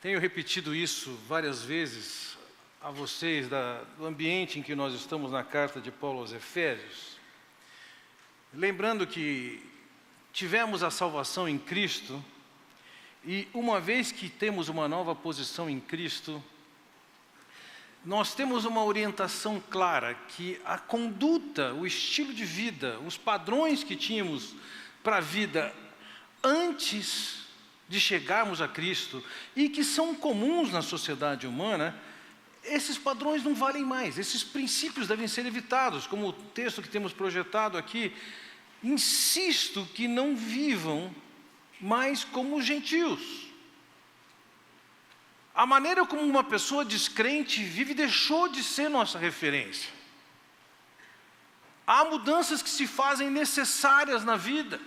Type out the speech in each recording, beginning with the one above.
Tenho repetido isso várias vezes a vocês do ambiente em que nós estamos na carta de Paulo aos Efésios, lembrando que tivemos a salvação em Cristo e uma vez que temos uma nova posição em Cristo, nós temos uma orientação clara que a conduta, o estilo de vida, os padrões que tínhamos para a vida antes de chegarmos a Cristo e que são comuns na sociedade humana, esses padrões não valem mais, esses princípios devem ser evitados, como o texto que temos projetado aqui. Insisto que não vivam mais como gentios. A maneira como uma pessoa descrente vive deixou de ser nossa referência. Há mudanças que se fazem necessárias na vida.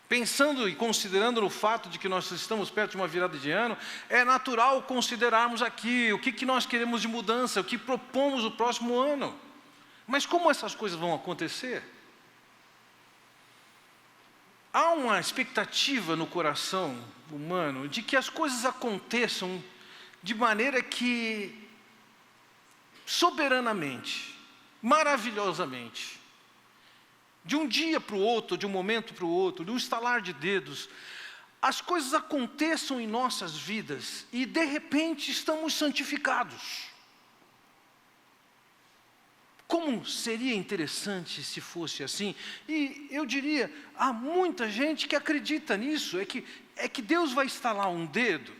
Pensando e considerando o fato de que nós estamos perto de uma virada de ano, é natural considerarmos aqui o que nós queremos de mudança, o que propomos no próximo ano. Mas como essas coisas vão acontecer? Há uma expectativa no coração humano de que as coisas aconteçam de maneira que, soberanamente, maravilhosamente, de um dia para o outro, de um momento para o outro, de um estalar de dedos, as coisas aconteçam em nossas vidas e de repente estamos santificados. Como seria interessante se fosse assim? E eu diria, há muita gente que acredita nisso, é que Deus vai estalar um dedo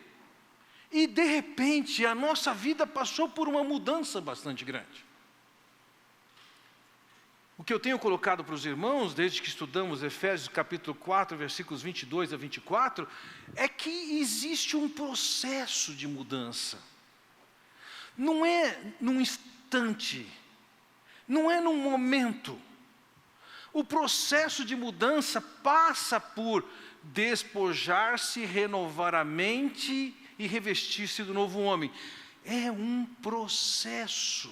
e de repente a nossa vida passou por uma mudança bastante grande. O que eu tenho colocado para os irmãos, desde que estudamos Efésios capítulo 4, versículos 22 a 24, é que existe um processo de mudança. Não é num instante, não é num momento. O processo de mudança passa por despojar-se, renovar a mente e revestir-se do novo homem. É um processo.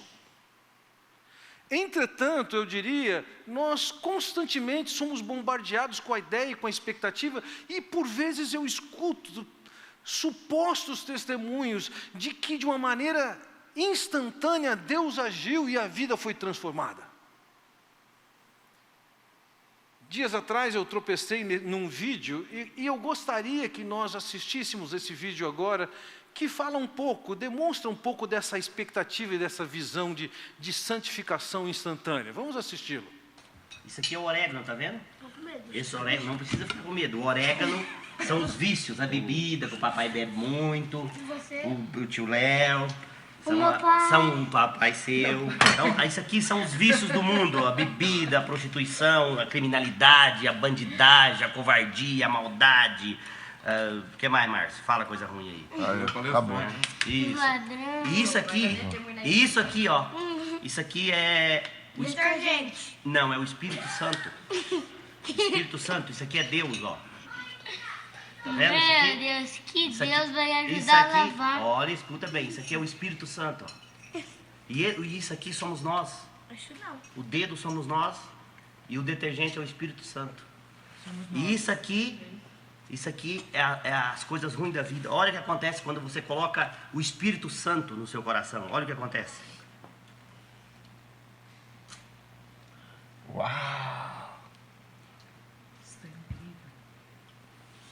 Entretanto, eu diria, nós constantemente somos bombardeados com a ideia e com a expectativa, e por vezes eu escuto supostos testemunhos de que de uma maneira instantânea Deus agiu e a vida foi transformada. Dias atrás eu tropecei num vídeo e eu gostaria que nós assistíssemos esse vídeo agora, que fala um pouco, demonstra um pouco dessa expectativa e dessa visão de santificação instantânea. Vamos assisti-lo. Isso aqui é o orégano, tá vendo? Esse orégano, não precisa ficar com medo. O orégano são os vícios, a bebida, que o papai bebe muito, o tio Léo, são um papai seu. Então, isso aqui são os vícios do mundo, a bebida, a prostituição, a criminalidade, a bandidagem, a covardia, a maldade. O que mais, Márcio? Fala coisa ruim aí. Tá bom. Isso. E isso aqui, ó. Isso aqui é... Detergente. Não, é o Espírito Santo. Espírito Santo, isso aqui é Deus, ó. Tá vendo isso aqui? Meu Deus, que Isso aqui- Deus vai isso ajudar aqui, a lavar. olha, escuta bem, isso aqui é o Espírito Santo, ó. E isso aqui somos nós. Acho não. O dedo somos nós e o detergente é o Espírito Santo. E isso aqui é as coisas ruins da vida. Olha o que acontece quando você coloca o Espírito Santo no seu coração. Olha o que acontece. Uau!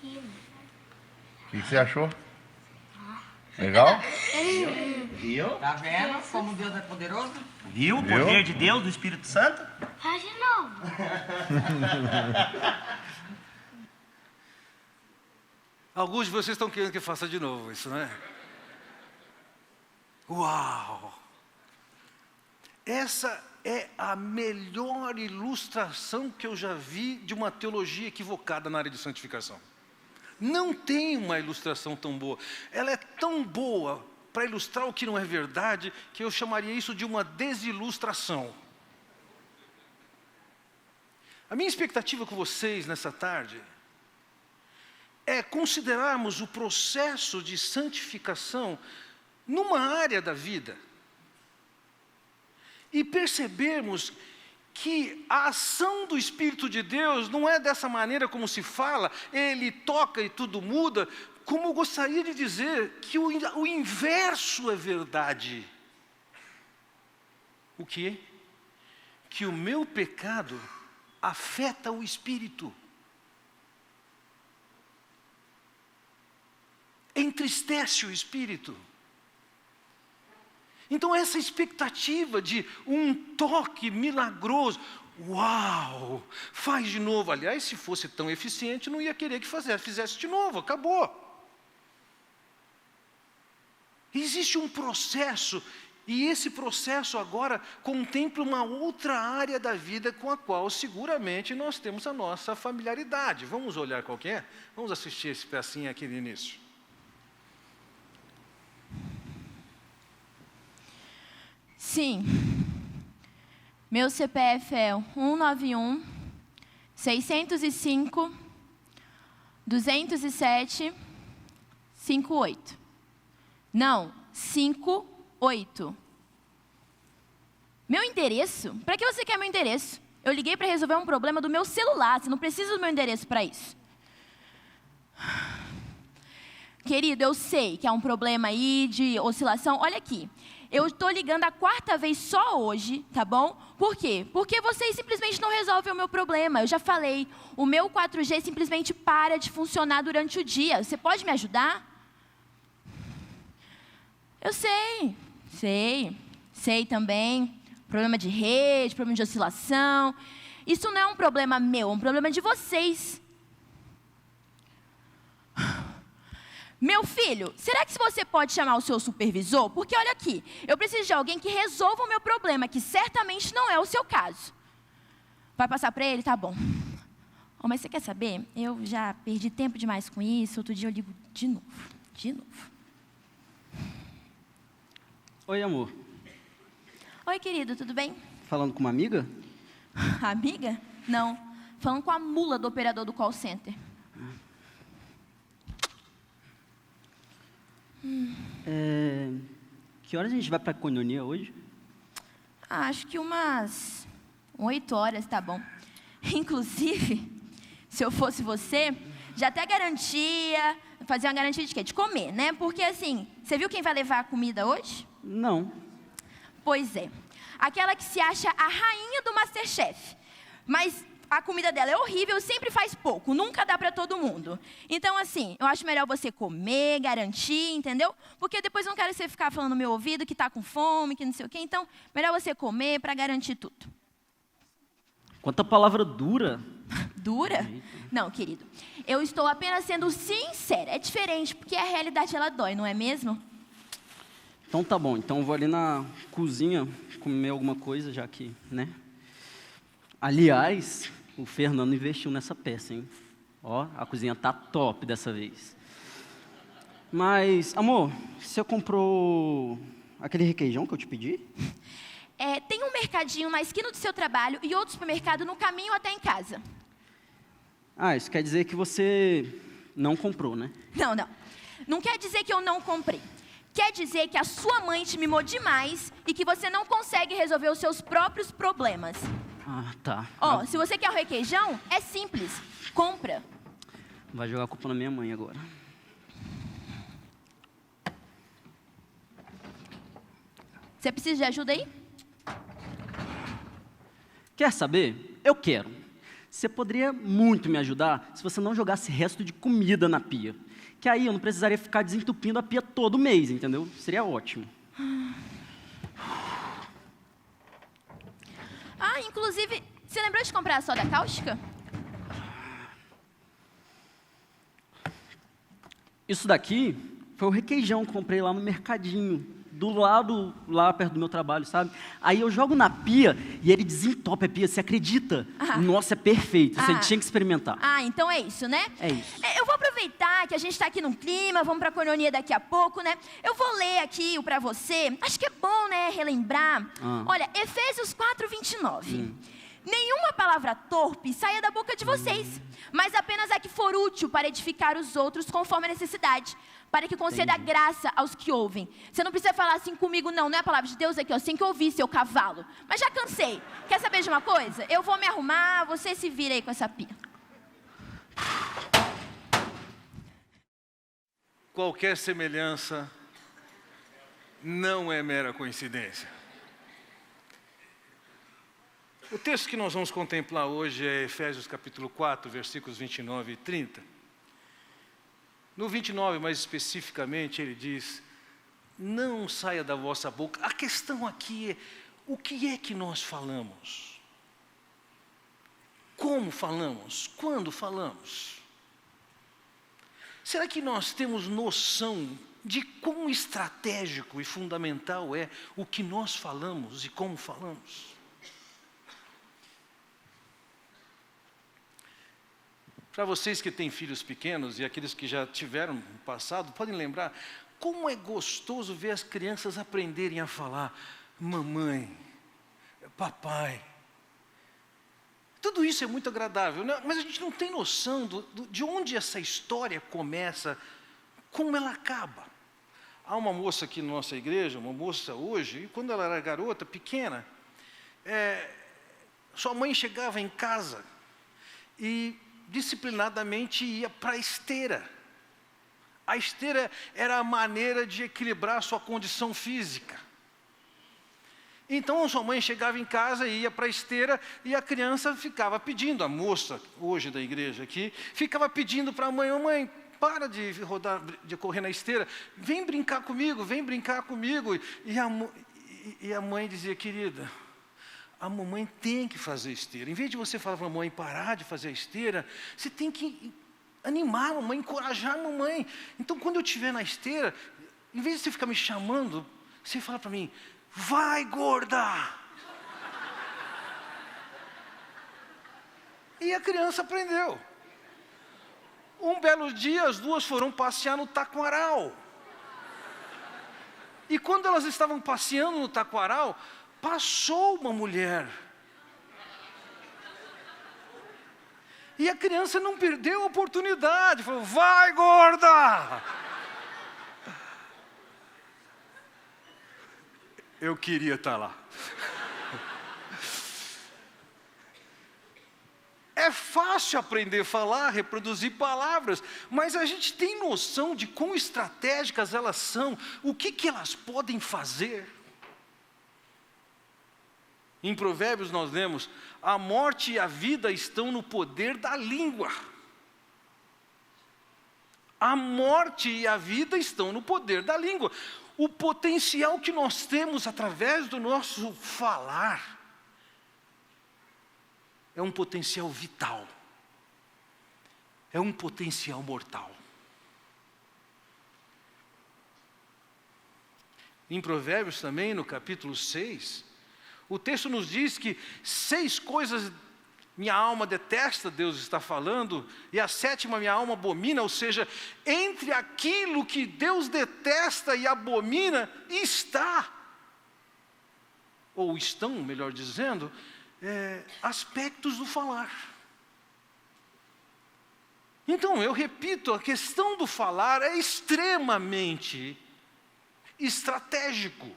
O que você achou? Legal? Viu? Tá vendo como Deus é poderoso? Viu o Viu? poder de Deus, do Espírito Santo? Faz de novo. Alguns de vocês estão querendo que eu faça de novo isso, né? Uau! Essa é a melhor ilustração que eu já vi de uma teologia equivocada na área de santificação. Não tem uma ilustração tão boa. Ela é tão boa para ilustrar o que não é verdade, que eu chamaria isso de uma desilustração. A minha expectativa com vocês nessa tarde é considerarmos o processo de santificação numa área da vida e percebermos que a ação do Espírito de Deus não é dessa maneira como se fala, ele toca e tudo muda, como eu gostaria de dizer que o inverso é verdade. O quê? Que o meu pecado afeta o espírito. Entristece o espírito. Então essa expectativa de um toque milagroso, uau, faz de novo. Aliás, se fosse tão eficiente, não ia querer que fizesse de novo, acabou. Existe um processo, e esse processo agora contempla uma outra área da vida com a qual seguramente nós temos a nossa familiaridade. Vamos olhar qual que é? Vamos assistir esse pedacinho aqui no início. Sim, meu CPF é 191 605 207 58. Não, 58. Meu endereço? Para que você quer meu endereço? Eu liguei para resolver um problema do meu celular, você não precisa do meu endereço para isso. Querido, eu sei que há um problema aí de oscilação. Olha aqui, eu estou ligando a 4ª vez só hoje, tá bom? Por quê? Porque vocês simplesmente não resolvem o meu problema. Eu já falei, o meu 4G simplesmente para de funcionar durante o dia. Você pode me ajudar? Eu sei também. Problema de rede, problema de oscilação. Isso não é um problema meu, é um problema de vocês. Meu filho, será que você pode chamar o seu supervisor? Porque olha aqui, eu preciso de alguém que resolva o meu problema, que certamente não é o seu caso. Vai passar para ele? Tá bom. Oh, mas você quer saber? Eu já perdi tempo demais com isso, outro dia eu ligo de novo. Oi, amor. Oi, querido, tudo bem? Falando com uma amiga? Amiga? Não, falando com a mula do operador do call center. Que horas a gente vai para a coinonia hoje? Acho que umas 8 horas, tá bom. Inclusive, se eu fosse você, já até fazer uma garantia de quê? De comer, né? Porque assim, você viu quem vai levar a comida hoje? Não. Pois é, aquela que se acha a rainha do MasterChef. Mas a comida dela é horrível, sempre faz pouco, nunca dá para todo mundo. Então, assim, eu acho melhor você comer, garantir, entendeu? Porque depois eu não quero você ficar falando no meu ouvido que está com fome, que não sei o quê. Então, melhor você comer para garantir tudo. Quanta palavra dura. Dura? Não, querido. Eu estou apenas sendo sincera. É diferente, porque a realidade, ela dói, não é mesmo? Então tá bom, então eu vou ali na cozinha comer alguma coisa, já que, né? Aliás, o Fernando investiu nessa peça, hein? Ó, a cozinha tá top dessa vez. Mas, amor, você comprou aquele requeijão que eu te pedi? Tem um mercadinho na esquina do seu trabalho e outro supermercado no caminho até em casa. Ah, isso quer dizer que você não comprou, né? Não. Não quer dizer que eu não comprei. Quer dizer que a sua mãe te mimou demais e que você não consegue resolver os seus próprios problemas. Ah, tá. Ó, se você quer o requeijão, é simples. Compra. Vai jogar a culpa na minha mãe agora. Você precisa de ajuda aí? Quer saber? Eu quero. Você poderia muito me ajudar se você não jogasse resto de comida na pia. Que aí eu não precisaria ficar desentupindo a pia todo mês, entendeu? Seria ótimo. Ah, inclusive, você lembrou de comprar a soda cáustica? Isso daqui foi o requeijão que comprei lá no mercadinho, do lado, lá perto do meu trabalho, sabe? Aí eu jogo na pia e ele desentope a pia, você acredita? Nossa, é perfeito, você tinha que experimentar. Ah, então é isso, né? É isso. Eu vou aproveitar que a gente está aqui num clima, vamos para a coinonia daqui a pouco, né? Eu vou ler aqui o para você, acho que é bom, né, relembrar. Olha, Efésios 4:29. Nenhuma palavra torpe saia da boca de vocês, mas apenas a que for útil para edificar os outros conforme a necessidade, para que conceda graça aos que ouvem. Você não precisa falar assim comigo, não é a palavra de Deus aqui, ó, você tem que ouvir, seu cavalo. Mas já cansei. Quer saber de uma coisa? Eu vou me arrumar, você se vira aí com essa pia. qualquer semelhança não é mera coincidência. O texto que nós vamos contemplar hoje é Efésios capítulo 4, versículos 29 e 30. No 29, mais especificamente, ele diz: não saia da vossa boca. A questão aqui é, o que é que nós falamos? Como falamos? Quando falamos? Será que nós temos noção de quão estratégico e fundamental é o que nós falamos e como falamos? Para vocês que têm filhos pequenos e aqueles que já tiveram no passado, podem lembrar como é gostoso ver as crianças aprenderem a falar mamãe, papai. Tudo isso é muito agradável, né? Mas a gente não tem noção de onde essa história começa, como ela acaba. Há uma moça aqui na nossa igreja, uma moça hoje, e quando ela era garota, pequena, sua mãe chegava em casa e disciplinadamente ia para a esteira. A esteira era a maneira de equilibrar sua condição física. Então a sua mãe chegava em casa e ia para a esteira e a criança ficava pedindo, a moça hoje da igreja aqui, ficava pedindo para a mãe: ô mãe, para de rodar, de correr na esteira, vem brincar comigo, vem brincar comigo. E a mãe dizia: querida, a mamãe tem que fazer esteira. Em vez de você falar para a mamãe parar de fazer a esteira, você tem que animar a mamãe, encorajar a mamãe. Então, quando eu estiver na esteira, em vez de você ficar me chamando, você fala para mim: vai, gorda! E a criança aprendeu. Um belo dia, as duas foram passear no taquaral. E quando elas estavam passeando no taquaral, passou uma mulher. E a criança não perdeu a oportunidade. Falou: vai, gorda! Eu queria estar lá. É fácil aprender a falar, reproduzir palavras, mas a gente tem noção de quão estratégicas elas são, o que elas podem fazer. Em Provérbios nós lemos: a morte e a vida estão no poder da língua. A morte e a vida estão no poder da língua. O potencial que nós temos através do nosso falar é um potencial vital. É um potencial mortal. Em Provérbios também, no capítulo 6, o texto nos diz que 6 coisas minha alma detesta, Deus está falando, e a 7ª minha alma abomina, ou seja, entre aquilo que Deus detesta e abomina, estão, melhor dizendo, aspectos do falar. Então, eu repito, a questão do falar é extremamente estratégico.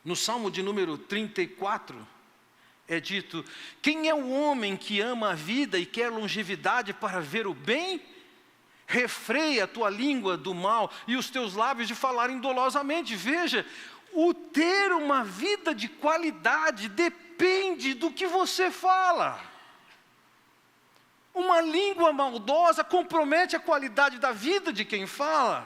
No Salmo de número 34, é dito: quem é o homem que ama a vida e quer longevidade para ver o bem? Refreia a tua língua do mal e os teus lábios de falarem dolosamente. Veja, o ter uma vida de qualidade depende do que você fala. Uma língua maldosa compromete a qualidade da vida de quem fala.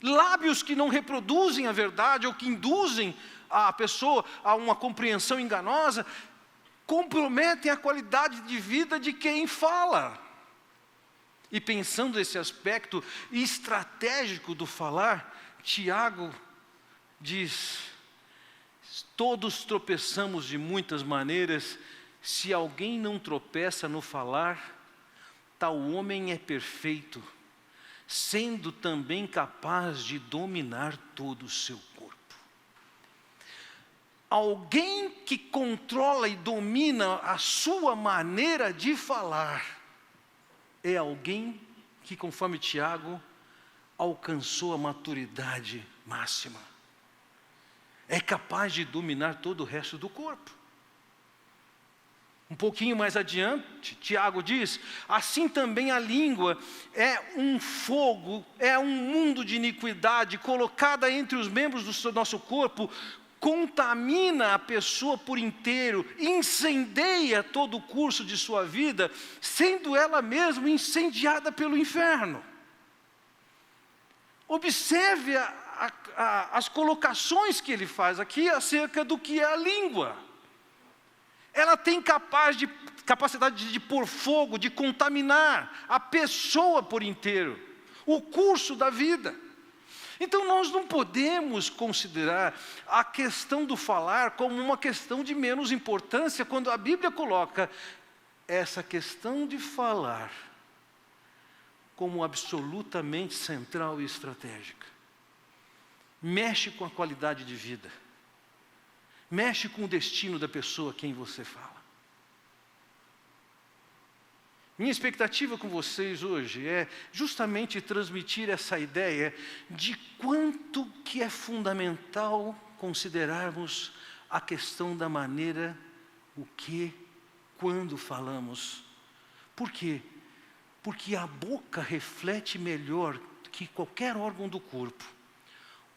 Lábios que não reproduzem a verdade ou que induzem a pessoa a uma compreensão enganosa, comprometem a qualidade de vida de quem fala. E pensando nesse aspecto estratégico do falar, Tiago diz: todos tropeçamos de muitas maneiras, se alguém não tropeça no falar, tal homem é perfeito, sendo também capaz de dominar todo o seu corpo. Alguém que controla e domina a sua maneira de falar é alguém que, conforme Tiago, alcançou a maturidade máxima. É capaz de dominar todo o resto do corpo. Um pouquinho mais adiante, Tiago diz: assim também a língua é um fogo, é um mundo de iniquidade colocada entre os membros do nosso corpo, contamina a pessoa por inteiro, incendeia todo o curso de sua vida, sendo ela mesma incendiada pelo inferno. Observe as colocações que ele faz aqui acerca do que é a língua. Ela tem capacidade de pôr fogo, de contaminar a pessoa por inteiro, o curso da vida. Então nós não podemos considerar a questão do falar como uma questão de menos importância, quando a Bíblia coloca essa questão de falar como absolutamente central e estratégica. Mexe com a qualidade de vida. Mexe com o destino da pessoa a quem você fala. Minha expectativa com vocês hoje é justamente transmitir essa ideia de quanto que é fundamental considerarmos a questão da maneira, o que, quando falamos. Por quê? Porque a boca reflete melhor que qualquer órgão do corpo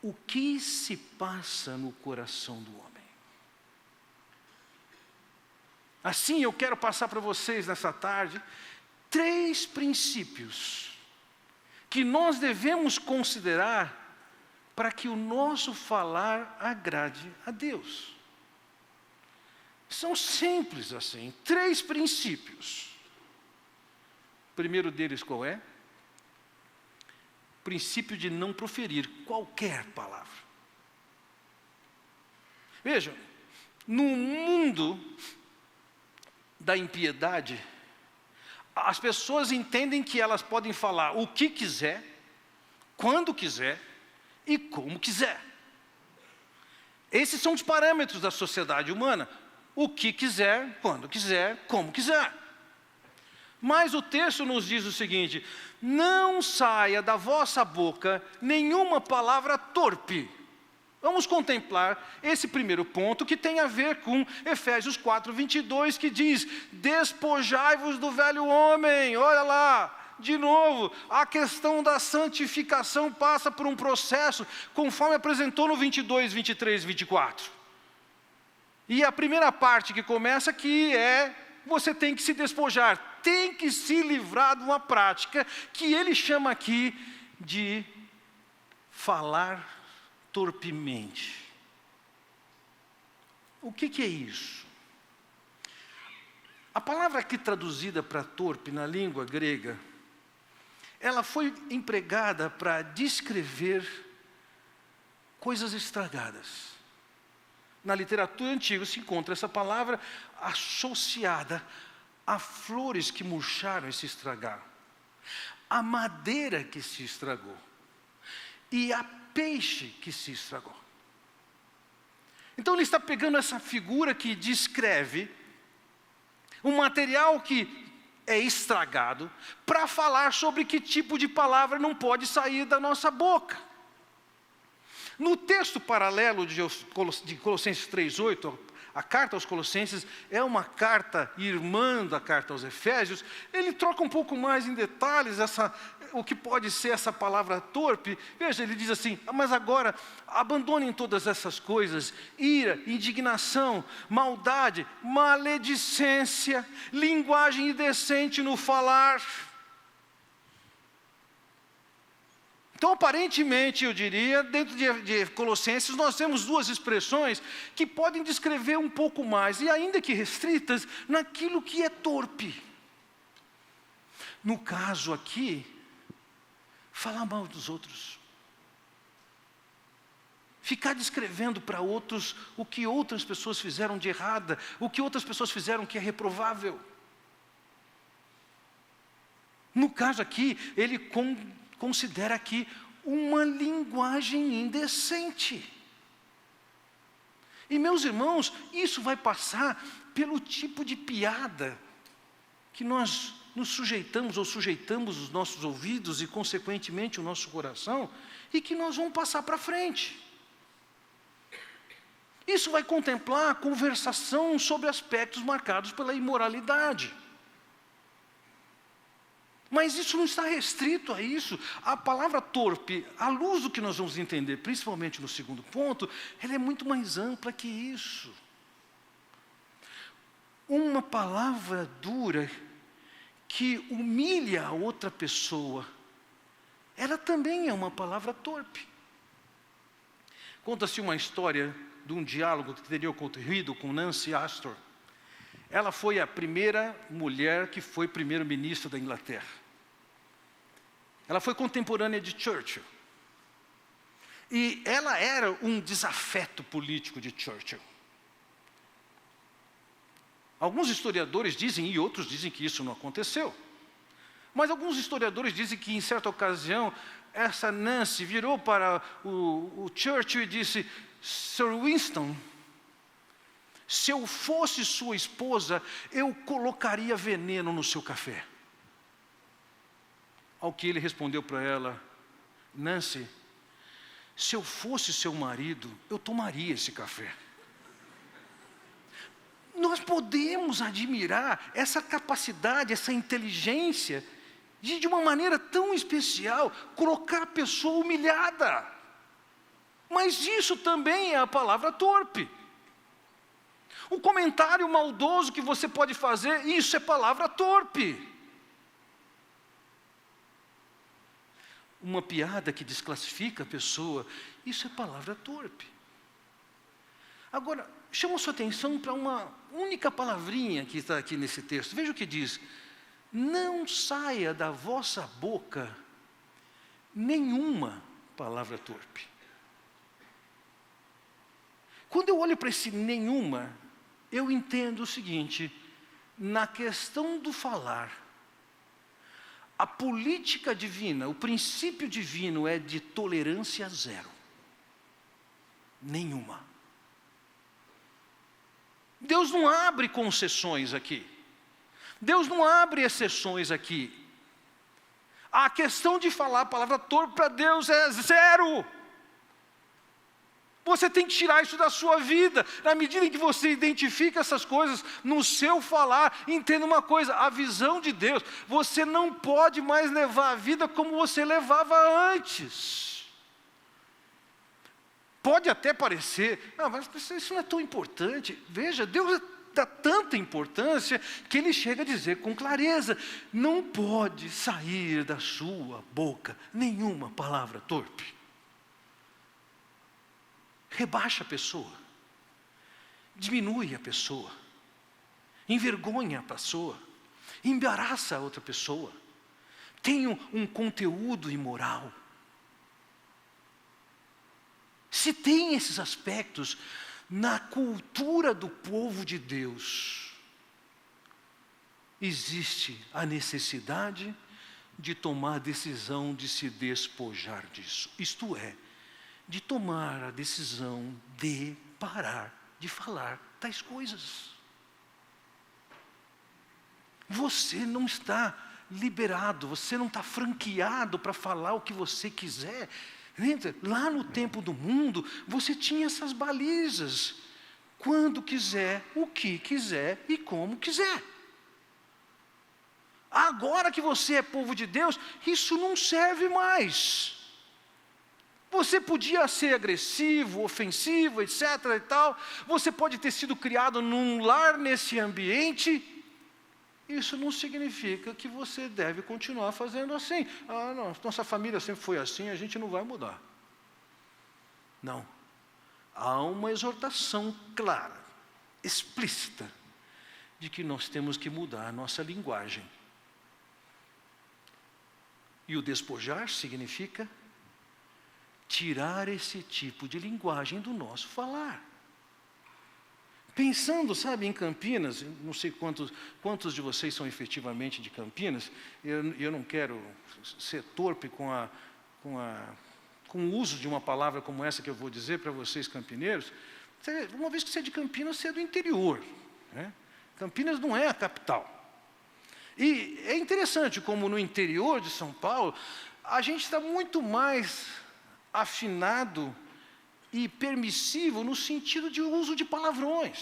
o que se passa no coração do homem. Assim, eu quero passar para vocês nessa tarde 3 princípios que nós devemos considerar para que o nosso falar agrade a Deus. São simples assim, 3 princípios. O primeiro deles qual é? O princípio de não proferir qualquer palavra. Vejam, no mundo da impiedade, as pessoas entendem que elas podem falar o que quiser, quando quiser e como quiser. Esses são os parâmetros da sociedade humana. O que quiser, quando quiser, como quiser. Mas o texto nos diz o seguinte: não saia da vossa boca nenhuma palavra torpe. Vamos contemplar esse primeiro ponto que tem a ver com Efésios 4:22, que diz: despojai-vos do velho homem. Olha lá, de novo, a questão da santificação passa por um processo, conforme apresentou no 22, 23 e 24. E a primeira parte que começa aqui é: você tem que se despojar, tem que se livrar de uma prática que ele chama aqui de falar torpemente. O que é isso? A palavra aqui traduzida para torpe na língua grega, ela foi empregada para descrever coisas estragadas. Na literatura antiga se encontra essa palavra associada a flores que murcharam e se estragaram, a madeira que se estragou e a peixe que se estragou. Então ele está pegando essa figura que descreve um material que é estragado para falar sobre que tipo de palavra não pode sair da nossa boca. No texto paralelo de Colossenses 3:8, a carta aos Colossenses é uma carta irmã da carta aos Efésios. Ele troca um pouco mais em detalhes o que pode ser essa palavra torpe. Veja, ele diz assim: mas agora abandonem todas essas coisas: ira, indignação, maldade, maledicência, linguagem indecente no falar. Então, aparentemente, eu diria, dentro de Colossenses, nós temos 2 expressões que podem descrever um pouco mais, e ainda que restritas, naquilo que é torpe. No caso aqui, falar mal dos outros. Ficar descrevendo para outros o que outras pessoas fizeram de errada, o que outras pessoas fizeram que é reprovável. No caso aqui, ele considera aqui uma linguagem indecente. E, meus irmãos, isso vai passar pelo tipo de piada que nós nos sujeitamos ou sujeitamos os nossos ouvidos e, consequentemente, o nosso coração, e que nós vamos passar para frente. Isso vai contemplar a conversação sobre aspectos marcados pela imoralidade. Mas isso não está restrito a isso. A palavra torpe, à luz do que nós vamos entender, principalmente no segundo ponto, ela é muito mais ampla que isso. Uma palavra dura que humilha a outra pessoa, ela também é uma palavra torpe. Conta-se uma história de um diálogo que teria ocorrido com Nancy Astor. Ela foi a primeira mulher que foi primeiro-ministro da Inglaterra. Ela foi contemporânea de Churchill. E ela era um desafeto político de Churchill. Alguns historiadores dizem, e outros dizem que isso não aconteceu. Mas alguns historiadores dizem que, em certa ocasião, essa Nancy virou para o Churchill e disse: Sir Winston, se eu fosse sua esposa, eu colocaria veneno no seu café. Ao que ele respondeu para ela: Nancy, se eu fosse seu marido, eu tomaria esse café. Nós podemos admirar essa capacidade, essa inteligência, de uma maneira tão especial, colocar a pessoa humilhada. Mas isso também é a palavra torpe. O comentário maldoso que você pode fazer, isso é palavra torpe. Uma piada que desclassifica a pessoa, isso é palavra torpe. Agora, chamo sua atenção para uma única palavrinha que está aqui nesse texto. Veja o que diz: não saia da vossa boca nenhuma palavra torpe. Quando eu olho para esse nenhuma, eu entendo o seguinte: na questão do falar, a política divina, o princípio divino é de tolerância zero. Nenhuma. Deus não abre concessões aqui. Deus não abre exceções aqui. A questão de falar a palavra torpe para Deus é zero. Você tem que tirar isso da sua vida. Na medida em que você identifica essas coisas no seu falar, entenda uma coisa: a visão de Deus, você não pode mais levar a vida como você levava antes. Pode até parecer, mas isso não é tão importante. Veja, Deus dá tanta importância que Ele chega a dizer com clareza: não pode sair da sua boca nenhuma palavra torpe. Rebaixa a pessoa, diminui a pessoa, envergonha a pessoa, embaraça a outra pessoa, tem um conteúdo imoral. Se tem esses aspectos na cultura do povo de Deus, existe a necessidade de tomar a decisão de se despojar disso. Isto é, de tomar a decisão de parar de falar tais coisas. Você não está liberado, você não está franqueado para falar o que você quiser. Lá no tempo do mundo, você tinha essas balizas. Quando quiser, o que quiser e como quiser. Agora que você é povo de Deus, isso não serve mais. Você podia ser agressivo, ofensivo, etc. e tal. Você pode ter sido criado num lar nesse ambiente. Isso não significa que você deve continuar fazendo assim. Não, nossa família sempre foi assim, a gente não vai mudar. Não. Há uma exortação clara, explícita, de que nós temos que mudar a nossa linguagem. E o despojar significa tirar esse tipo de linguagem do nosso falar. Pensando, sabe, em Campinas, não sei quantos de vocês são efetivamente de Campinas, eu não quero ser torpe com o uso de uma palavra como essa que eu vou dizer para vocês campineiros. Uma vez que você é de Campinas, você é do interior, né? Campinas não é a capital. E é interessante como no interior de São Paulo, a gente está muito mais afinado e permissivo no sentido de uso de palavrões.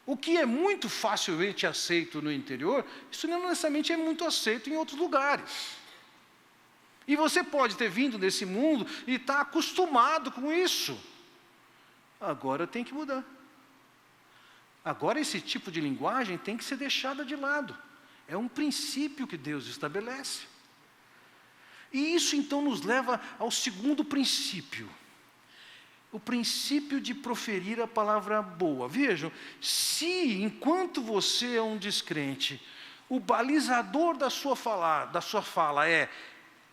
O que é muito facilmente aceito no interior, isso não necessariamente é muito aceito em outros lugares. E você pode ter vindo desse mundo e estar acostumado com isso. Agora tem que mudar. Agora esse tipo de linguagem tem que ser deixada de lado. É um princípio que Deus estabelece. E isso então nos leva ao segundo princípio. O princípio de proferir a palavra boa. Vejam, se enquanto você é um descrente, o balizador da sua fala é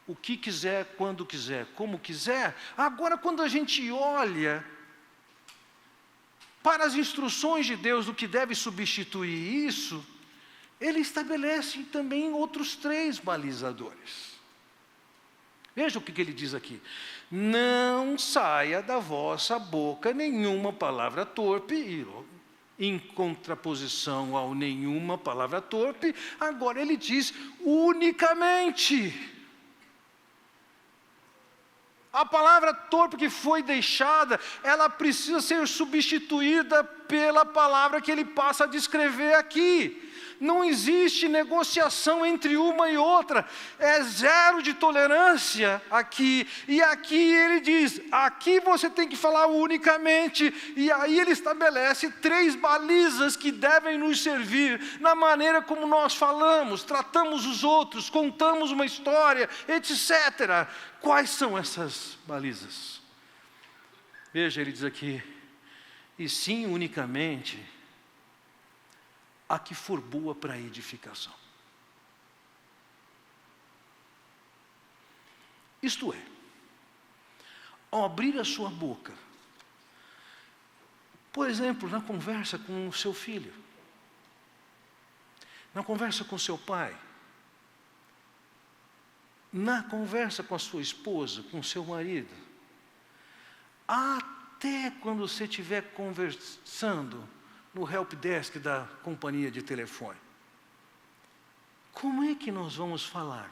o que quiser, quando quiser, como quiser, agora quando a gente olha para as instruções de Deus do que deve substituir isso, Ele estabelece também outros 3 balizadores. Veja o que ele diz aqui. Não saia da vossa boca nenhuma palavra torpe, e em contraposição ao nenhuma palavra torpe, agora ele diz unicamente. A palavra torpe que foi deixada, ela precisa ser substituída pela palavra que ele passa a descrever aqui. Não existe negociação entre uma e outra, é 0 de tolerância aqui. E aqui ele diz, aqui você tem que falar unicamente. E aí ele estabelece 3 balizas que devem nos servir na maneira como nós falamos, tratamos os outros, contamos uma história, etc. Quais são essas balizas? Veja, ele diz aqui, e sim unicamente a que for boa para a edificação. Isto é, ao abrir a sua boca, por exemplo, na conversa com o seu filho, na conversa com seu pai, na conversa com a sua esposa, com o seu marido, até quando você estiver conversando no helpdesk da companhia de telefone. Como é que nós vamos falar?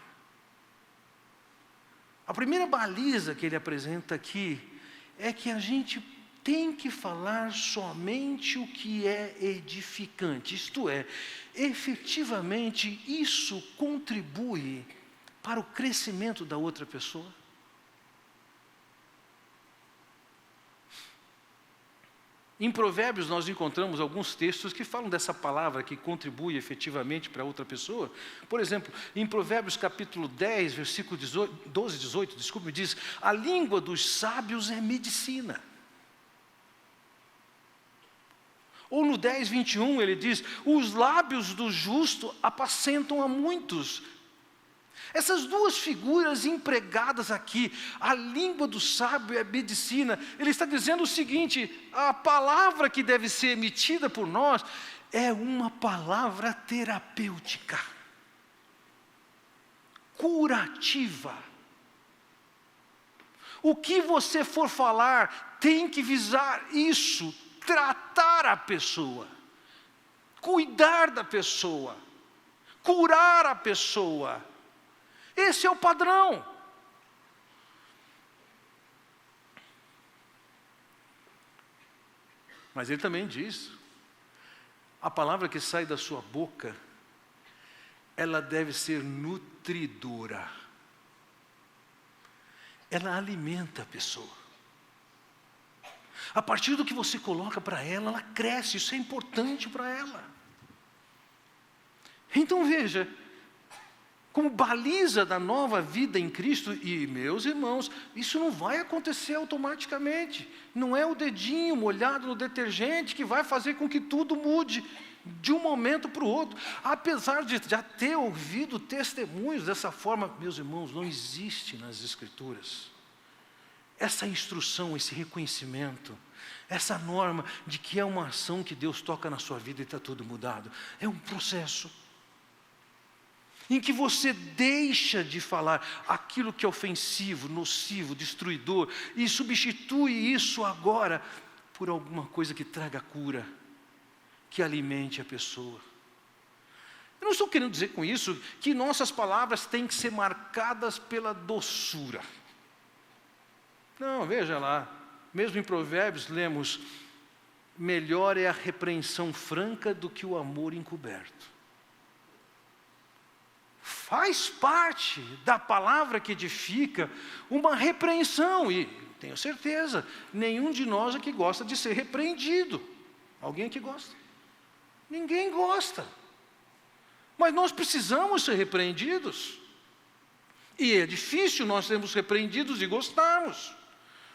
A primeira baliza que ele apresenta aqui é que a gente tem que falar somente o que é edificante. Isto é, efetivamente isso contribui para o crescimento da outra pessoa. Em Provérbios nós encontramos alguns textos que falam dessa palavra que contribui efetivamente para outra pessoa. Por exemplo, em Provérbios capítulo 10, versículo 12, 18, diz, a língua dos sábios é medicina. Ou no 10, 21 ele diz, os lábios do justo apacentam a muitos. Essas 2 figuras empregadas aqui, a língua do sábio é medicina. Ele está dizendo o seguinte, a palavra que deve ser emitida por nós é uma palavra terapêutica, curativa. O que você for falar tem que visar isso, tratar a pessoa, cuidar da pessoa, curar a pessoa. Esse é o padrão. Mas ele também diz, a palavra que sai da sua boca, ela deve ser nutridora. Ela alimenta a pessoa. A partir do que você coloca para ela, ela cresce, isso é importante para ela. Então veja, como baliza da nova vida em Cristo, e meus irmãos, isso não vai acontecer automaticamente. Não é o dedinho molhado no detergente que vai fazer com que tudo mude de um momento para o outro. Apesar de já ter ouvido testemunhos dessa forma, meus irmãos, não existe nas Escrituras essa instrução, esse reconhecimento, essa norma de que é uma ação que Deus toca na sua vida e está tudo mudado. É um processo em que você deixa de falar aquilo que é ofensivo, nocivo, destruidor, e substitui isso agora por alguma coisa que traga cura, que alimente a pessoa. Eu não estou querendo dizer com isso que nossas palavras têm que ser marcadas pela doçura. Não, veja lá. Mesmo em Provérbios lemos: melhor é a repreensão franca do que o amor encoberto. Faz parte da palavra que edifica uma repreensão. E tenho certeza, nenhum de nós aqui gosta de ser repreendido. Alguém aqui gosta? Ninguém gosta. Mas nós precisamos ser repreendidos. E é difícil nós sermos repreendidos e gostarmos.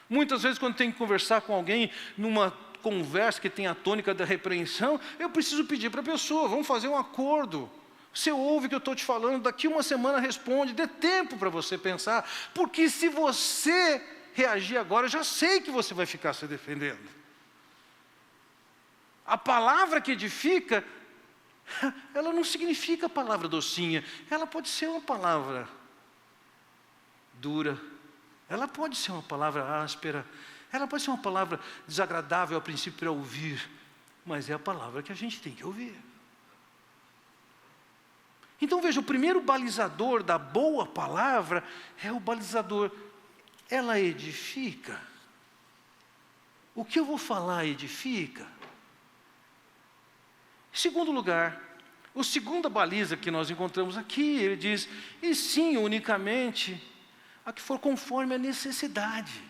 Muitas vezes, quando tem que conversar com alguém, numa conversa que tem a tônica da repreensão, eu preciso pedir para a pessoa: vamos fazer um acordo. Você ouve o que eu estou te falando, daqui uma semana responde, dê tempo para você pensar, porque se você reagir agora, eu já sei que você vai ficar se defendendo. A palavra que edifica, ela não significa a palavra docinha, ela pode ser uma palavra dura, ela pode ser uma palavra áspera, ela pode ser uma palavra desagradável a princípio para ouvir, mas é a palavra que a gente tem que ouvir. Então veja, o primeiro balizador da boa palavra é o balizador: ela edifica. O que eu vou falar edifica. Em segundo lugar, a segunda baliza que nós encontramos aqui, ele diz: e sim, unicamente a que for conforme a necessidade.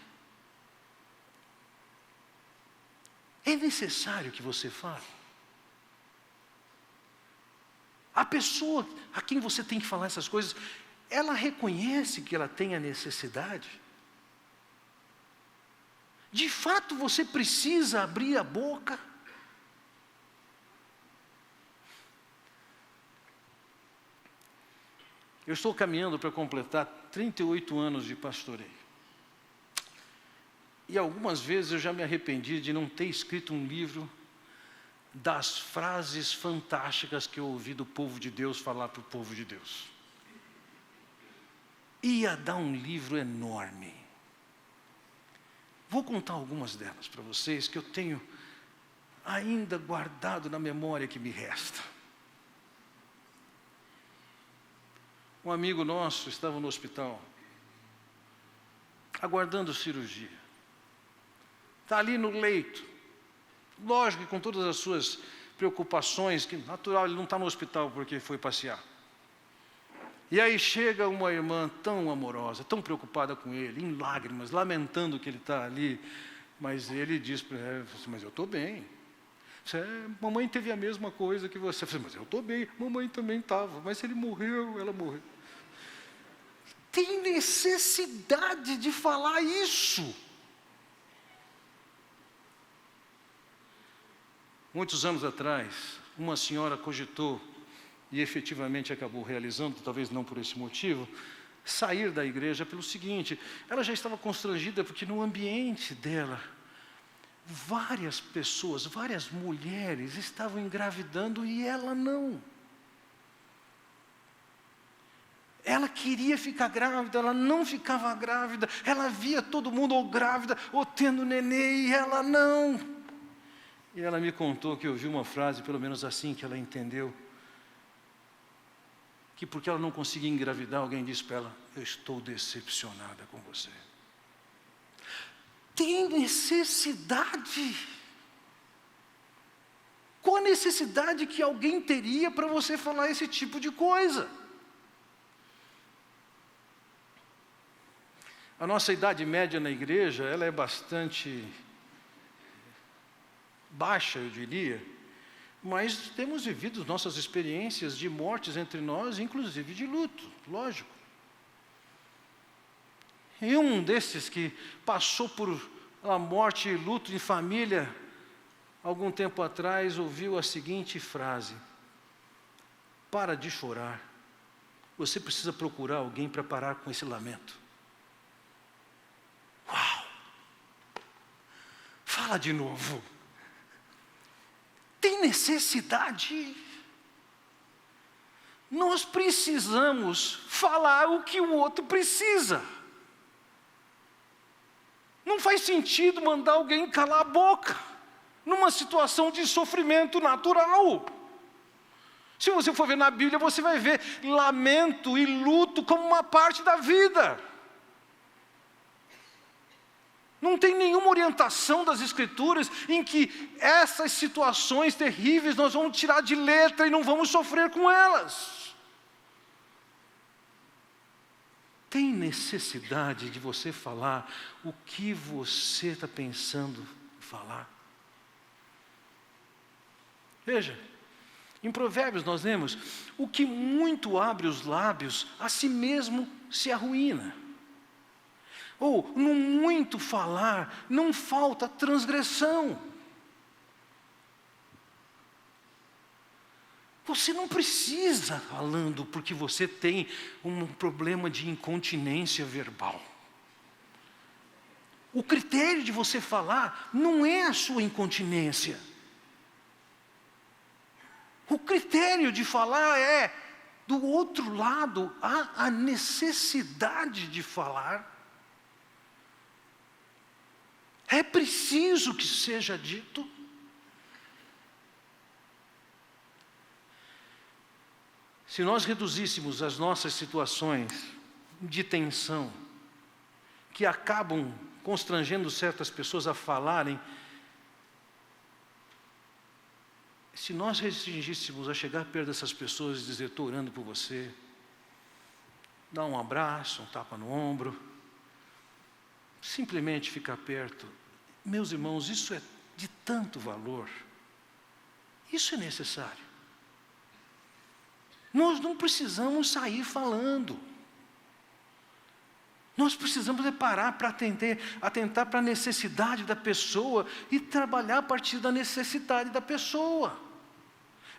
É necessário que você fale. A pessoa a quem você tem que falar essas coisas, ela reconhece que ela tem a necessidade? De fato, você precisa abrir a boca? Eu estou caminhando para completar 38 anos de pastoreio. E algumas vezes eu já me arrependi de não ter escrito um livro das frases fantásticas que eu ouvi do povo de Deus falar para o povo de Deus. Ia dar um livro enorme. Vou contar algumas delas para vocês que eu tenho ainda guardado na memória que me resta. Um amigo nosso estava no hospital, aguardando cirurgia. Está ali no leito. Lógico que com todas as suas preocupações, que natural, ele não está no hospital porque foi passear. E aí chega uma irmã tão amorosa, tão preocupada com ele, em lágrimas, lamentando que ele está ali. Mas ele diz para ela: mas eu estou bem. Mamãe teve a mesma coisa que você. Mas eu estou bem, mamãe também estava. Mas ele morreu, ela morreu. Tem necessidade de falar isso. Muitos anos atrás, uma senhora cogitou, e efetivamente acabou realizando, talvez não por esse motivo, sair da igreja pelo seguinte: ela já estava constrangida porque no ambiente dela, várias pessoas, várias mulheres estavam engravidando e ela não. Ela queria ficar grávida, ela não ficava grávida, ela via todo mundo ou grávida ou tendo nenê e ela não. E ela me contou que ouviu uma frase, pelo menos assim que ela entendeu, que porque ela não conseguia engravidar, alguém disse para ela: eu estou decepcionada com você. Tem necessidade. Qual a necessidade que alguém teria para você falar esse tipo de coisa? A nossa idade média na igreja, ela é bastante baixa, eu diria, mas temos vivido nossas experiências de mortes entre nós, inclusive de luto, lógico. E um desses que passou por a morte e luto em família, algum tempo atrás, ouviu a seguinte frase: para de chorar, você precisa procurar alguém para parar com esse lamento. Uau! Fala de novo. Tem necessidade. Nós precisamos falar o que o outro precisa. Não faz sentido mandar alguém calar a boca numa situação de sofrimento natural. Se você for ver na Bíblia, você vai ver lamento e luto como uma parte da vida. Não tem nenhuma orientação das Escrituras em que essas situações terríveis nós vamos tirar de letra e não vamos sofrer com elas. Tem necessidade de você falar o que você está pensando em falar? Veja, em Provérbios nós lemos: o que muito abre os lábios, a si mesmo se arruína. Ou, no muito falar, não falta transgressão. Você não precisa falando porque você tem um problema de incontinência verbal. O critério de você falar não é a sua incontinência. O critério de falar é, do outro lado, há a necessidade de falar. É preciso que seja dito. Se nós reduzíssemos as nossas situações de tensão, que acabam constrangendo certas pessoas a falarem, se nós restringíssemos a chegar perto dessas pessoas e dizer: estou orando por você, dar um abraço, um tapa no ombro, simplesmente ficar perto, meus irmãos, isso é de tanto valor, isso é necessário. Nós não precisamos sair falando, nós precisamos parar para atentar para a necessidade da pessoa e trabalhar a partir da necessidade da pessoa.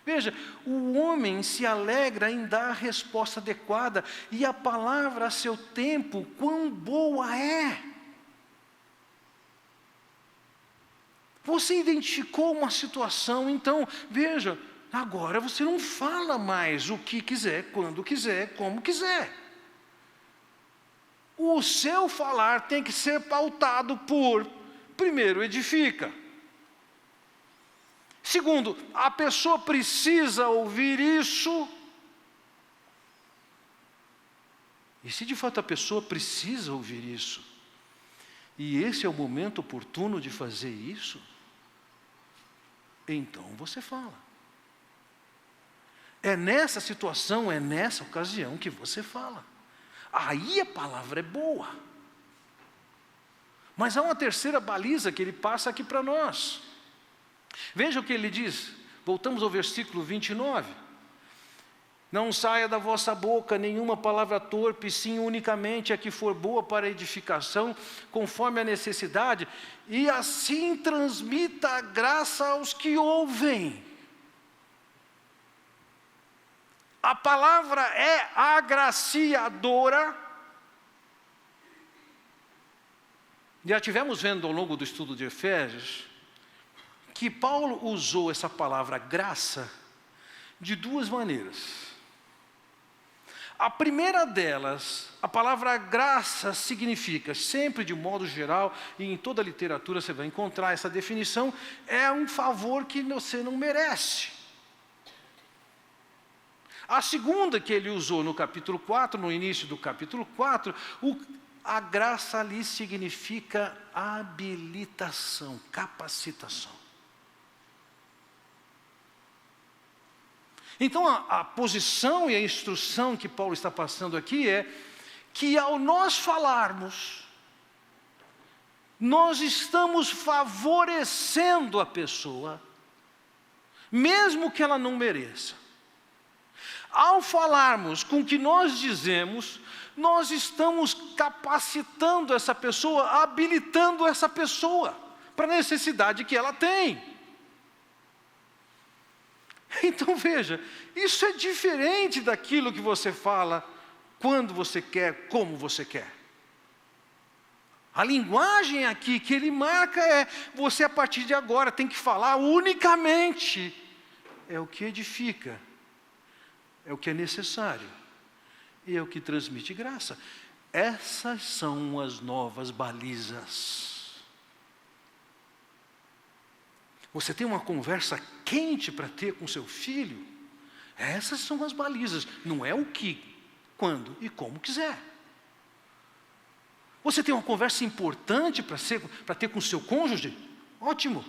Veja, o homem se alegra em dar a resposta adequada, e a palavra a seu tempo, quão boa é. Você identificou uma situação, então, veja, agora você não fala mais o que quiser, quando quiser, como quiser. O seu falar tem que ser pautado por, primeiro, edifica. Segundo, a pessoa precisa ouvir isso. E se de fato a pessoa precisa ouvir isso, e esse é o momento oportuno de fazer isso, então você fala. É nessa situação, é nessa ocasião que você fala. Aí a palavra é boa. Mas há uma terceira baliza que ele passa aqui para nós. Veja o que ele diz. Voltamos ao versículo 29. Não saia da vossa boca nenhuma palavra torpe, sim unicamente a que for boa para edificação, conforme a necessidade, e assim transmita a graça aos que ouvem. A palavra é agraciadora. Já tivemos vendo ao longo do estudo de Efésios que Paulo usou essa palavra graça de duas maneiras. A primeira delas, a palavra graça significa, sempre de modo geral, e em toda a literatura você vai encontrar essa definição, é um favor que você não merece. A segunda que ele usou no capítulo 4, no início do capítulo 4, a graça ali significa habilitação, capacitação. Então a posição e a instrução que Paulo está passando aqui é que ao nós falarmos, nós estamos favorecendo a pessoa, mesmo que ela não mereça. Ao falarmos com o que nós dizemos, nós estamos capacitando essa pessoa, habilitando essa pessoa para a necessidade que ela tem. Então veja, isso é diferente daquilo que você fala quando você quer, como você quer. A linguagem aqui que ele marca é, você a partir de agora tem que falar unicamente, é o que edifica, é o que é necessário, e é o que transmite graça. Essas são as novas balizas. Você tem uma conversa quente para ter com seu filho, essas são as balizas, não é o que, quando e como quiser. Você tem uma conversa importante para ter com o seu cônjuge? Ótimo.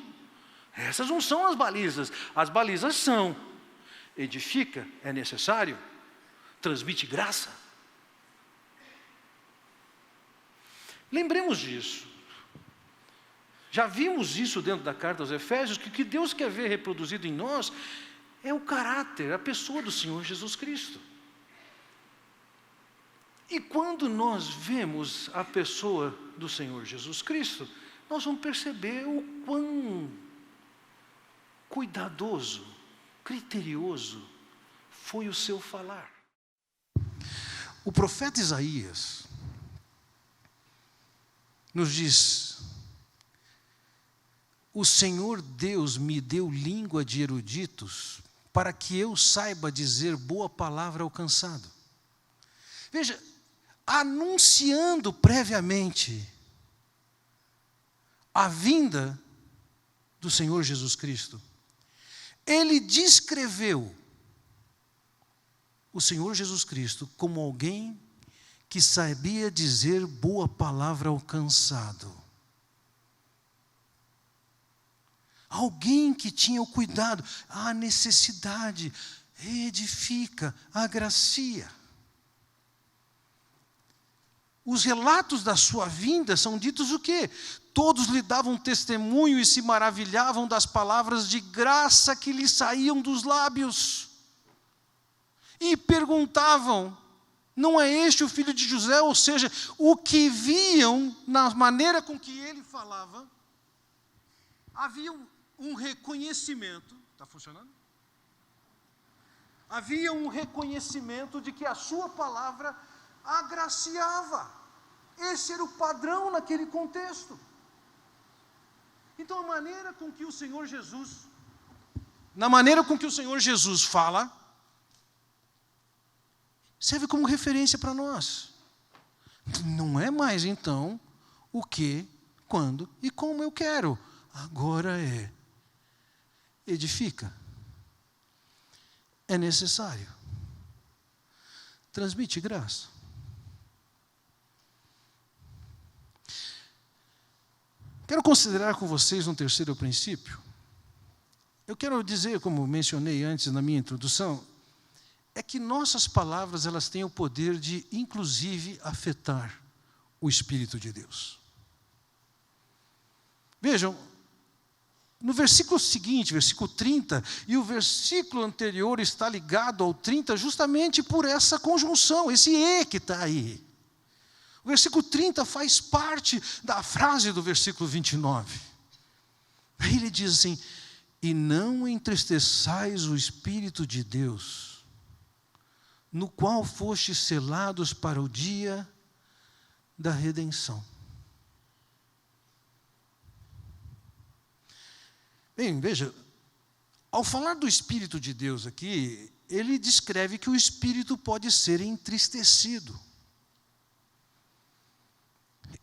Essas não são as balizas. As balizas são: edifica, é necessário, transmite graça. Lembremos disso. Já vimos isso dentro da carta aos Efésios, que o que Deus quer ver reproduzido em nós é o caráter, a pessoa do Senhor Jesus Cristo. E quando nós vemos a pessoa do Senhor Jesus Cristo, nós vamos perceber o quão cuidadoso, criterioso foi o seu falar. O profeta Isaías nos diz: o Senhor Deus me deu língua de eruditos, para que eu saiba dizer boa palavra ao cansado. Veja, anunciando previamente a vinda do Senhor Jesus Cristo, ele descreveu o Senhor Jesus Cristo como alguém que sabia dizer boa palavra ao cansado. Alguém que tinha o cuidado, a necessidade, edifica, agracia. Os relatos da sua vinda são ditos o quê? Todos lhe davam testemunho e se maravilhavam das palavras de graça que lhe saíam dos lábios. E perguntavam: não é este o filho de José? Ou seja, o que viam na maneira com que ele falava, havia um reconhecimento. Está funcionando? Havia um reconhecimento de que a sua palavra agraciava. Esse era o padrão naquele contexto. Então, na maneira com que o Senhor Jesus fala, serve como referência para nós. Não é mais, então, o que, quando e como eu quero. Agora é: edifica, é necessário, transmite graça. Quero considerar com vocês um terceiro princípio. Eu quero dizer, como mencionei antes na minha introdução, é que nossas palavras, elas têm o poder de, inclusive, afetar o Espírito de Deus. Vejam, no versículo seguinte, versículo 30, e o versículo anterior está ligado ao 30 justamente por essa conjunção, esse e que está aí. O versículo 30 faz parte da frase do versículo 29. Aí ele diz assim: e não entristeçais o Espírito de Deus, no qual fostes selados para o dia da redenção. Bem, veja, ao falar do Espírito de Deus aqui, ele descreve que o Espírito pode ser entristecido.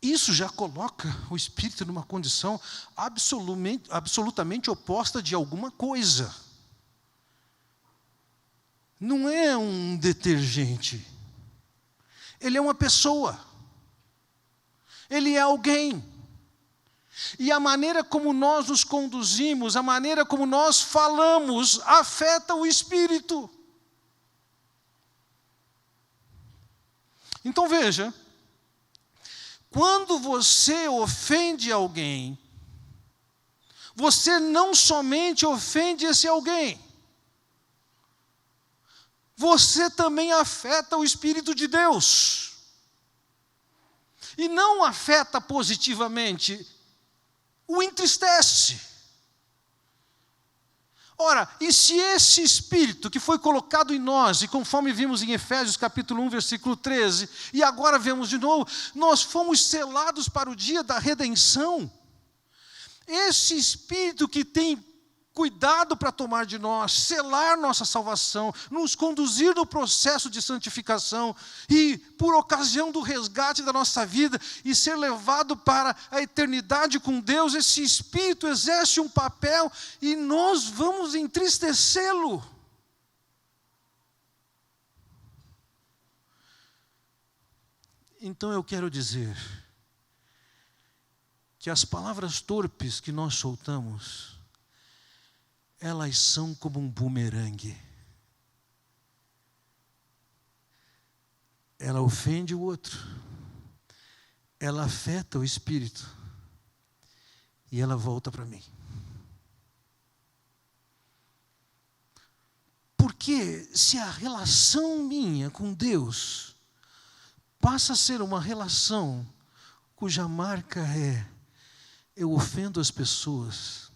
Isso já coloca o Espírito numa condição absolutamente oposta de alguma coisa. Não é um detergente. Ele é uma pessoa. Ele é alguém. E a maneira como nós nos conduzimos, a maneira como nós falamos, afeta o Espírito. Então veja, quando você ofende alguém, você não somente ofende esse alguém, você também afeta o Espírito de Deus. E não afeta positivamente, o entristece. Ora, e se esse Espírito que foi colocado em nós, e conforme vimos em Efésios capítulo 1, versículo 13, e agora vemos de novo, nós fomos selados para o dia da redenção, esse Espírito que tem cuidado para tomar de nós, selar nossa salvação, nos conduzir no processo de santificação e, por ocasião do resgate da nossa vida e ser levado para a eternidade com Deus, esse Espírito exerce um papel e nós vamos entristecê-lo. Então eu quero dizer que as palavras torpes que nós soltamos, elas são como um bumerangue. Ela ofende o outro, ela afeta o espírito e ela volta para mim. Porque se a relação minha com Deus passa a ser uma relação cuja marca é eu ofendo as pessoas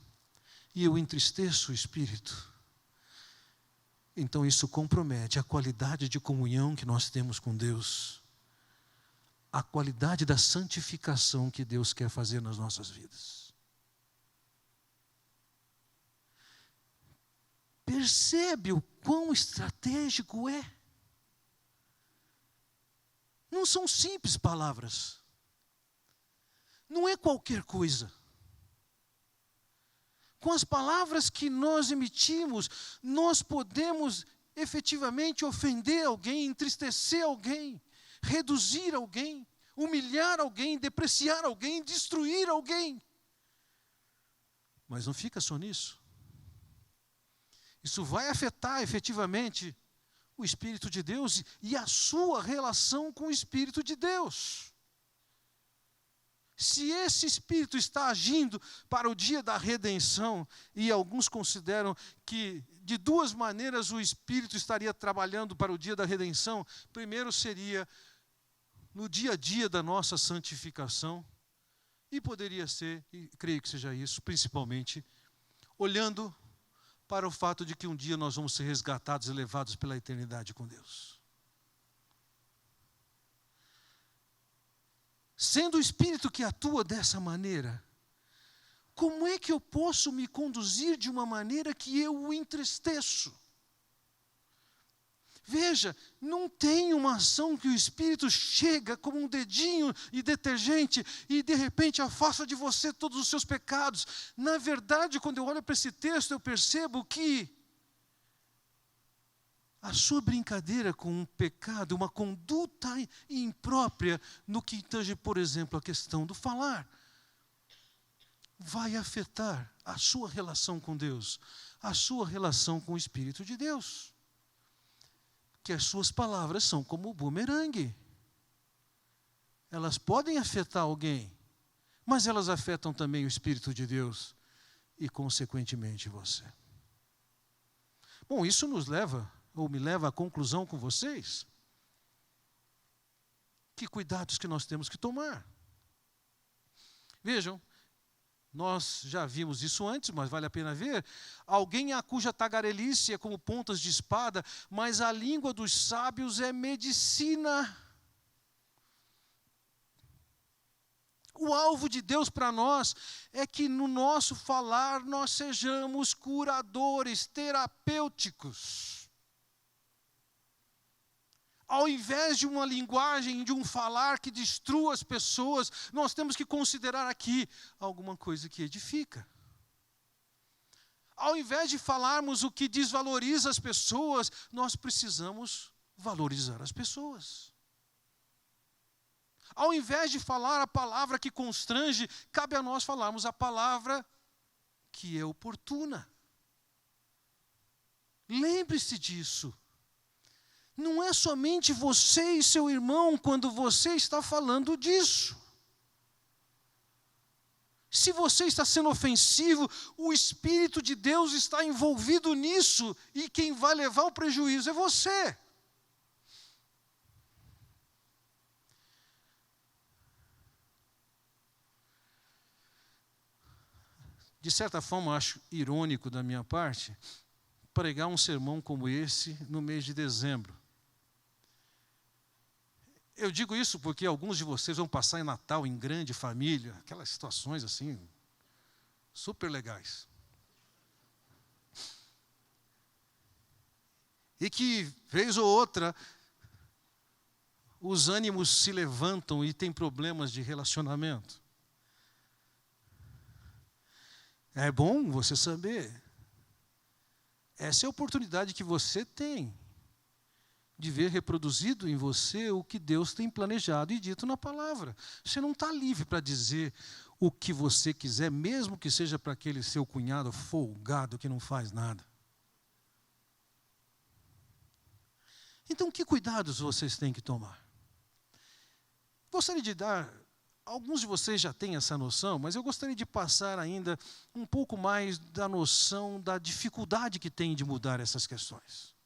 e eu entristeço o espírito, então isso compromete a qualidade de comunhão que nós temos com Deus, a qualidade da santificação que Deus quer fazer nas nossas vidas. Percebe o quão estratégico é? Não são simples palavras. Não é qualquer coisa. Com as palavras que nós emitimos, nós podemos efetivamente ofender alguém, entristecer alguém, reduzir alguém, humilhar alguém, depreciar alguém, destruir alguém. Mas não fica só nisso. Isso vai afetar efetivamente o Espírito de Deus e a sua relação com o Espírito de Deus. Se esse Espírito está agindo para o dia da redenção, e alguns consideram que de duas maneiras o Espírito estaria trabalhando para o dia da redenção, primeiro seria no dia a dia da nossa santificação, e poderia ser, e creio que seja isso, principalmente olhando para o fato de que um dia nós vamos ser resgatados e levados pela eternidade com Deus. Sendo o Espírito que atua dessa maneira, como é que eu posso me conduzir de uma maneira que eu o entristeço? Veja, não tem uma ação que o Espírito chega como um dedinho e detergente e de repente afasta de você todos os seus pecados. Na verdade, quando eu olho para esse texto, eu percebo que a sua brincadeira com um pecado, uma conduta imprópria no que tange, por exemplo, a questão do falar, vai afetar a sua relação com Deus, a sua relação com o Espírito de Deus. Que as suas palavras são como o bumerangue. Elas podem afetar alguém, mas elas afetam também o Espírito de Deus e, consequentemente, você. Bom, isso nos leva, ou me leva à conclusão com vocês, que cuidados que nós temos que tomar. Vejam, nós já vimos isso antes, mas vale a pena ver. Alguém a cuja tagarelice é como pontas de espada, mas a língua dos sábios é medicina. O alvo de Deus para nós é que no nosso falar nós sejamos curadores, terapêuticos. Ao invés de uma linguagem, de um falar que destrua as pessoas, nós temos que considerar aqui alguma coisa que edifica. Ao invés de falarmos o que desvaloriza as pessoas, nós precisamos valorizar as pessoas. Ao invés de falar a palavra que constrange, cabe a nós falarmos a palavra que é oportuna. Lembre-se disso. Não é somente você e seu irmão quando você está falando disso. Se você está sendo ofensivo, o Espírito de Deus está envolvido nisso e quem vai levar o prejuízo é você. De certa forma, acho irônico da minha parte pregar um sermão como esse no mês de dezembro. Eu digo isso porque alguns de vocês vão passar em Natal em grande família, aquelas situações assim, super legais. E que, vez ou outra, os ânimos se levantam e tem problemas de relacionamento. É bom você saber. Essa é a oportunidade que você tem de ver reproduzido em você o que Deus tem planejado e dito na palavra. Você não está livre para dizer o que você quiser, mesmo que seja para aquele seu cunhado folgado que não faz nada. Então, que cuidados vocês têm que tomar? Gostaria de dar, alguns de vocês já têm essa noção, mas eu gostaria de passar ainda um pouco mais da noção da dificuldade que tem de mudar essas questões.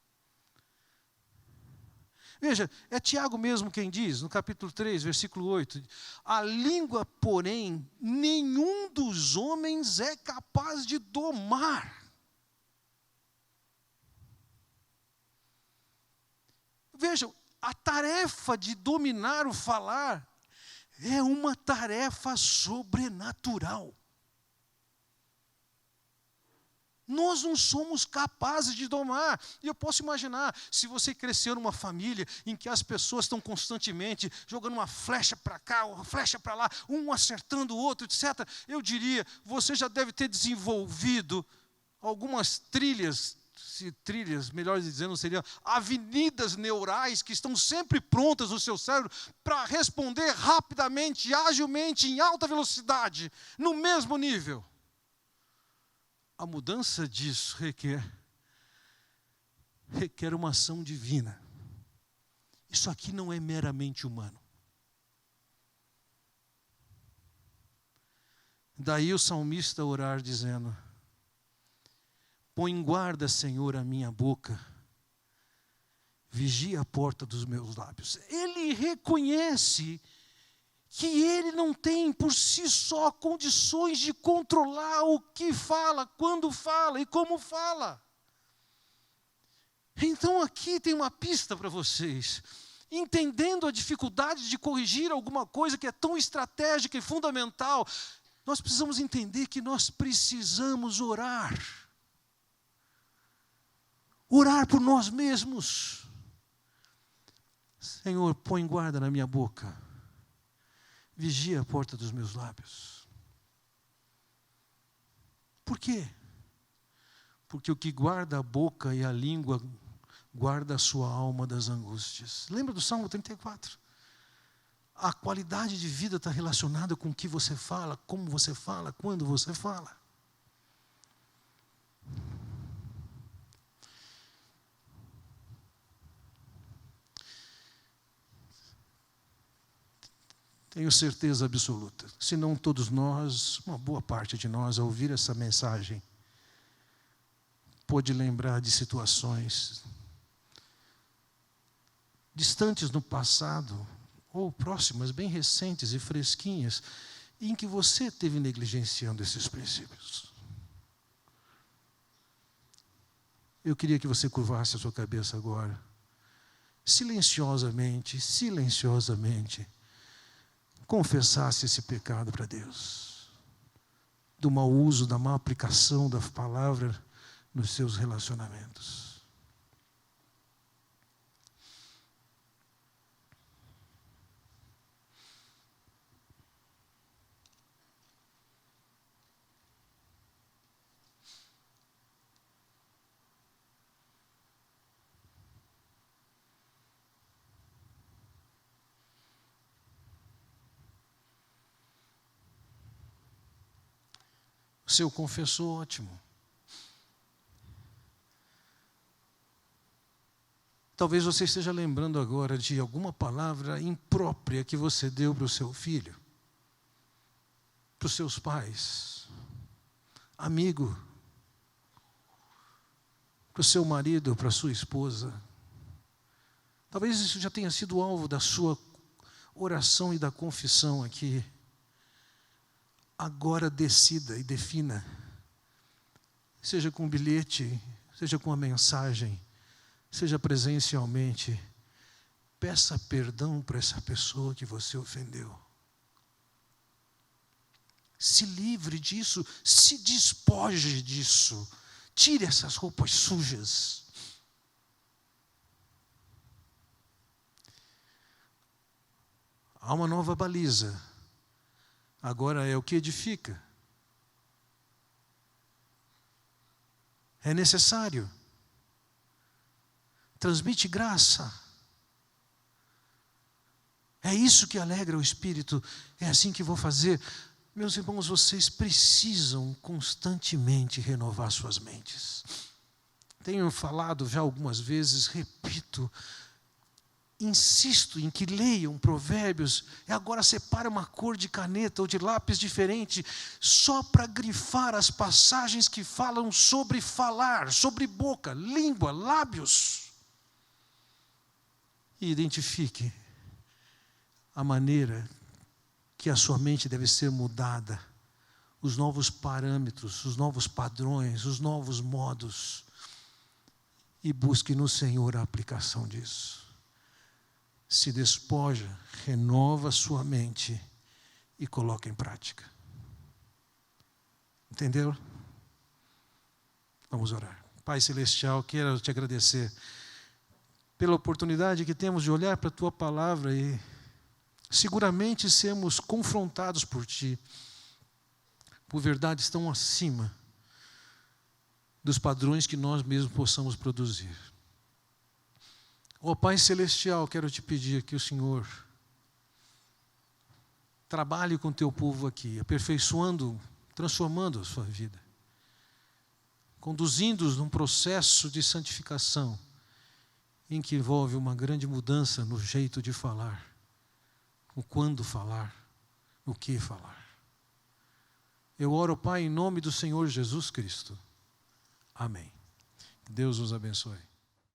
Veja, é Tiago mesmo quem diz, no capítulo 3, versículo 8, a língua, porém, nenhum dos homens é capaz de domar. Vejam, a tarefa de dominar o falar é uma tarefa sobrenatural. Nós não somos capazes de domar. E eu posso imaginar, se você cresceu numa família em que as pessoas estão constantemente jogando uma flecha para cá, uma flecha para lá, um acertando o outro, etc. Eu diria, você já deve ter desenvolvido algumas trilhas, melhor dizendo, seriam avenidas neurais que estão sempre prontas no seu cérebro para responder rapidamente, agilmente, em alta velocidade, no mesmo nível. A mudança disso requer uma ação divina. Isso aqui não é meramente humano. Daí o salmista orar dizendo: põe em guarda, Senhor, a minha boca, vigia a porta dos meus lábios. Ele reconhece que ele não tem por si só condições de controlar o que fala, quando fala e como fala. Então aqui tem uma pista para vocês. Entendendo a dificuldade de corrigir alguma coisa que é tão estratégica e fundamental, nós precisamos entender que nós precisamos orar. Orar por nós mesmos. Senhor, põe guarda na minha boca. Vigia a porta dos meus lábios. Por quê? Porque o que guarda a boca e a língua, guarda a sua alma das angústias. Lembra do Salmo 34? A qualidade de vida está relacionada com o que você fala, como você fala, quando você fala. Tenho certeza absoluta, se não todos nós, uma boa parte de nós, ao ouvir essa mensagem, pôde lembrar de situações distantes no passado, ou próximas, bem recentes e fresquinhas, em que você esteve negligenciando esses princípios. Eu queria que você curvasse a sua cabeça agora, silenciosamente, confessasse esse pecado para Deus, do mau uso, da má aplicação da palavra nos seus relacionamentos. O seu confessou, ótimo. Talvez você esteja lembrando agora de alguma palavra imprópria que você deu para o seu filho, para os seus pais, amigo, para o seu marido, para a sua esposa. Talvez isso já tenha sido alvo da sua oração e da confissão aqui. Agora decida e defina, seja com um bilhete, seja com uma mensagem, seja presencialmente, peça perdão para essa pessoa que você ofendeu. Se livre disso, se despoje disso, tire essas roupas sujas. Há uma nova baliza. Agora é o que edifica. É necessário. Transmite graça. É isso que alegra o Espírito. É assim que vou fazer. Meus irmãos, vocês precisam constantemente renovar suas mentes. Tenho falado já algumas vezes, repito, insisto em que leiam Provérbios, e agora separa uma cor de caneta ou de lápis diferente, só para grifar as passagens que falam sobre falar, sobre boca, língua, lábios. E identifique a maneira que a sua mente deve ser mudada, os novos parâmetros, os novos padrões, os novos modos, e busque no Senhor a aplicação disso. Se despoja, renova sua mente e coloca em prática. Entendeu? Vamos orar. Pai Celestial, quero te agradecer pela oportunidade que temos de olhar para a Tua Palavra e seguramente sermos confrontados por Ti, por verdades tão acima dos padrões que nós mesmos possamos produzir. Ó Pai Celestial, quero te pedir que o Senhor trabalhe com o Teu povo aqui, aperfeiçoando, transformando a sua vida, conduzindo-os num processo de santificação, em que envolve uma grande mudança no jeito de falar, o quando falar, o que falar. Eu oro, Pai, em nome do Senhor Jesus Cristo. Amém. Deus os abençoe.